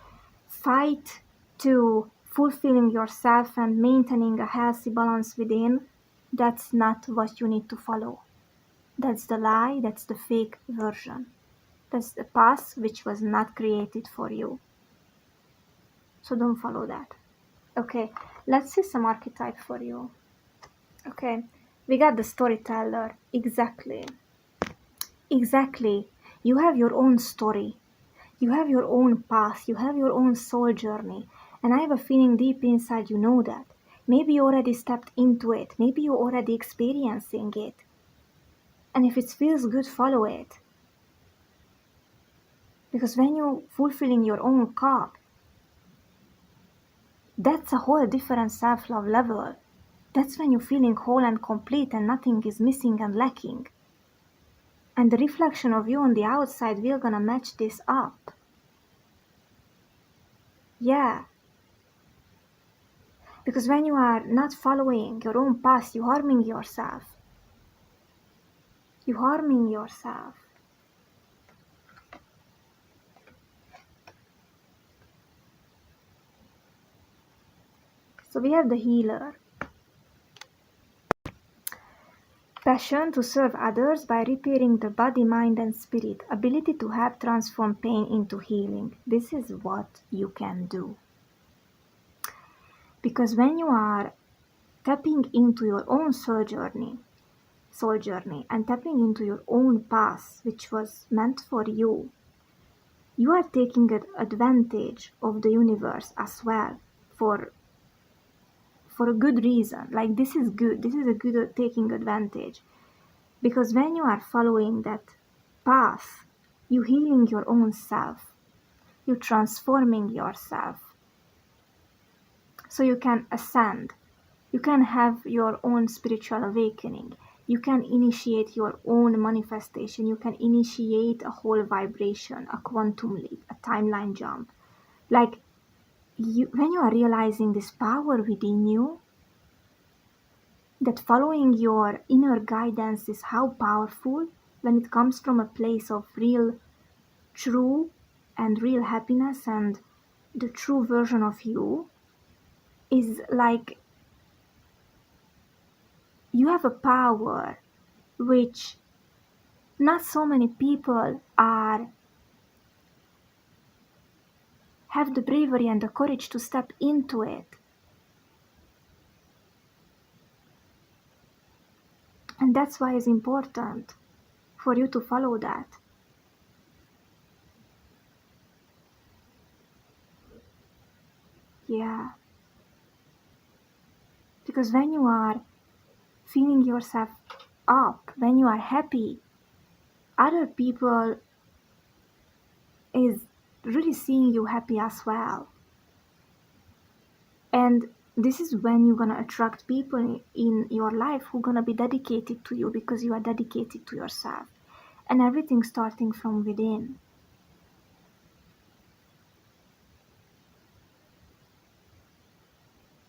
fight to fulfilling yourself and maintaining a healthy balance within, that's not what you need to follow. That's the lie, that's the fake version. That's the path which was not created for you. So don't follow that. Okay, let's see some archetype for you. Okay, we got the storyteller. Exactly. You have your own story. You have your own path. You have your own soul journey. And I have a feeling deep inside you know that. Maybe you already stepped into it. Maybe you're already experiencing it. And if it feels good, follow it. Because when you're fulfilling your own cup, that's a whole different self-love level. That's when you're feeling whole and complete and nothing is missing and lacking. And the reflection of you on the outside will gonna match this up. Yeah. Because when you are not following your own path, you're harming yourself. You're harming yourself. So we have the healer. Passion to serve others by repairing the body, mind and spirit. Ability to help transform pain into healing. This is what you can do. Because when you are tapping into your own soul journey and tapping into your own path which was meant for you, you are taking advantage of the universe as well for a good reason. Like this is good. This is a good taking advantage. Because when you are following that path, you're healing your own self. You're transforming yourself so you can ascend. You can have your own spiritual awakening. You can initiate your own manifestation. You can initiate a whole vibration, a quantum leap, a timeline jump. Like, when you are realizing this power within you, that following your inner guidance is how powerful when it comes from a place of real, true, and real happiness, and the true version of you is like you have a power which not so many people have the bravery and the courage to step into it. And that's why it's important for you to follow that. Yeah. Because when you are feeling yourself up, when you are happy, other people is really seeing you happy as well. And this is when you're gonna attract people in your life who gonna be dedicated to you because you are dedicated to yourself. And everything starting from within.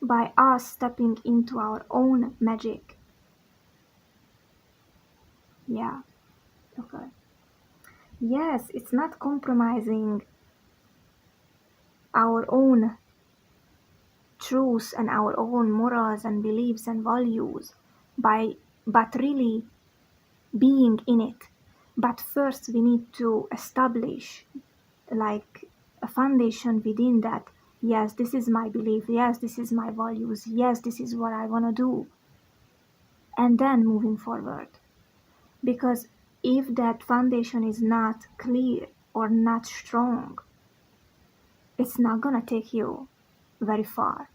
By us stepping into our own magic. Yeah, okay. Yes, it's not compromising our own truths and our own morals and beliefs and values but really being in it. But first we need to establish like a foundation within that. Yes, this is my belief. Yes, this is my values. Yes, this is what I want to do. And then moving forward. Because if that foundation is not clear or not strong, it's not gonna take you very far.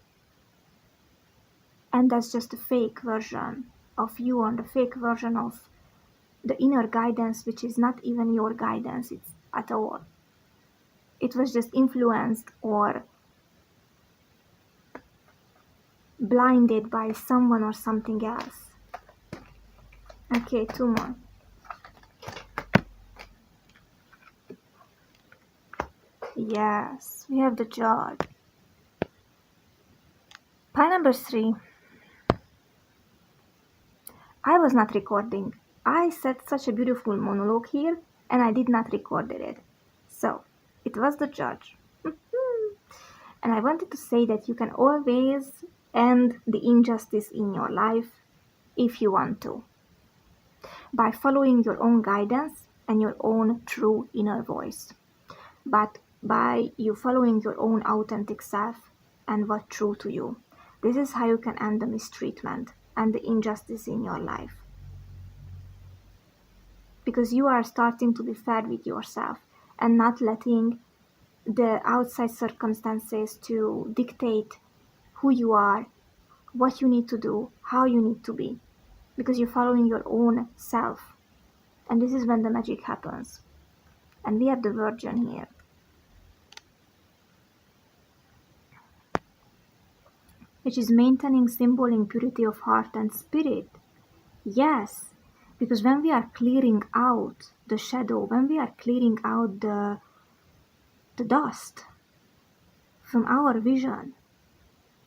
And that's just a fake version of you, and a fake version of the inner guidance, which is not even your guidance at all. It was just influenced or blinded by someone or something else. Okay, 2 more. Yes, we have the judge. Pile number 3. I was not recording. I said such a beautiful monologue here and I did not record it. So, it was the judge. And I wanted to say that you can always end the injustice in your life if you want to, by following your own guidance and your own true inner voice, but by you following your own authentic self and what's true to you. This is how you can end the mistreatment and the injustice in your life. Because you are starting to be fair with yourself and not letting the outside circumstances to dictate who you are, what you need to do, how you need to be, because you're following your own self. And this is when the magic happens. And we have the Virgin here. Which is maintaining symbol in purity of heart and spirit. Yes, because when we are clearing out the shadow, when we are clearing out the dust from our vision,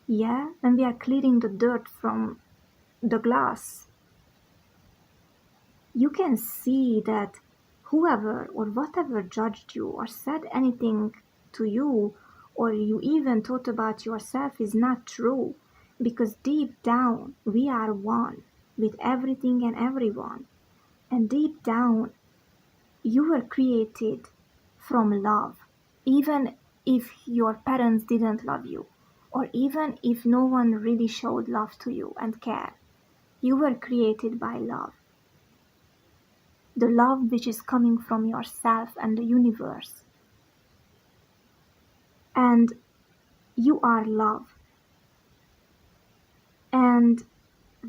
yeah, when we are clearing the dirt from the glass, you can see that whoever or whatever judged you or said anything to you, or you even thought about yourself, is not true, because deep down we are one with everything and everyone, and deep down you were created from love, even if your parents didn't love you, or even if no one really showed love to you and care. You were created by love, the love which is coming from yourself and the universe. And you are love. And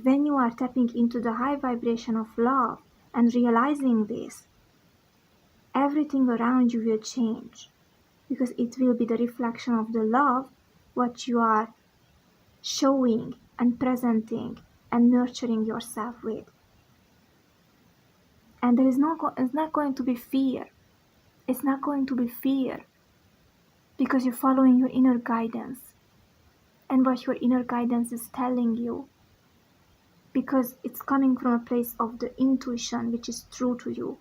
when you are tapping into the high vibration of love and realizing this, everything around you will change. because it will be the reflection of the love what you are showing and presenting and nurturing yourself with. And there is it's not going to be fear. It's not going to be fear because you're following your inner guidance and what your inner guidance is telling you, because it's coming from a place of the intuition which is true to you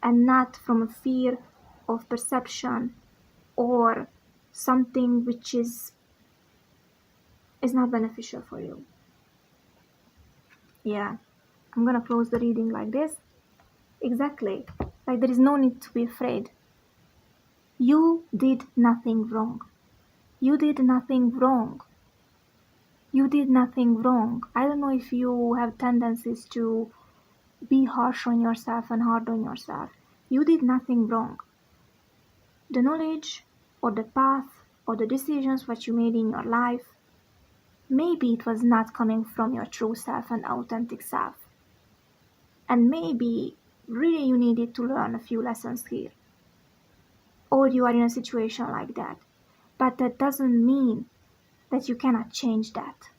and not from a fear of perception or something which is not beneficial for you. Yeah, I'm gonna close the reading like this. Exactly. Like, there is no need to be afraid. You did nothing wrong. You did nothing wrong. You did nothing wrong. I don't know if you have tendencies to be harsh on yourself and hard on yourself. You did nothing wrong. The knowledge or the path or the decisions what you made in your life, maybe it was not coming from your true self and authentic self. And maybe really you needed to learn a few lessons here. Or you are in a situation like that. But that doesn't mean that you cannot change that.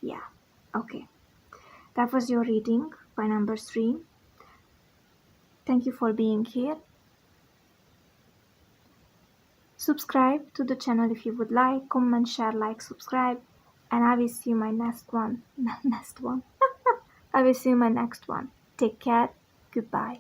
Yeah, okay. That was your reading by number 3. Thank you for being here. Subscribe to the channel if you would like. Comment, share, like, subscribe. And I will see you in my next one. I will see you in my next one. Take care. Goodbye.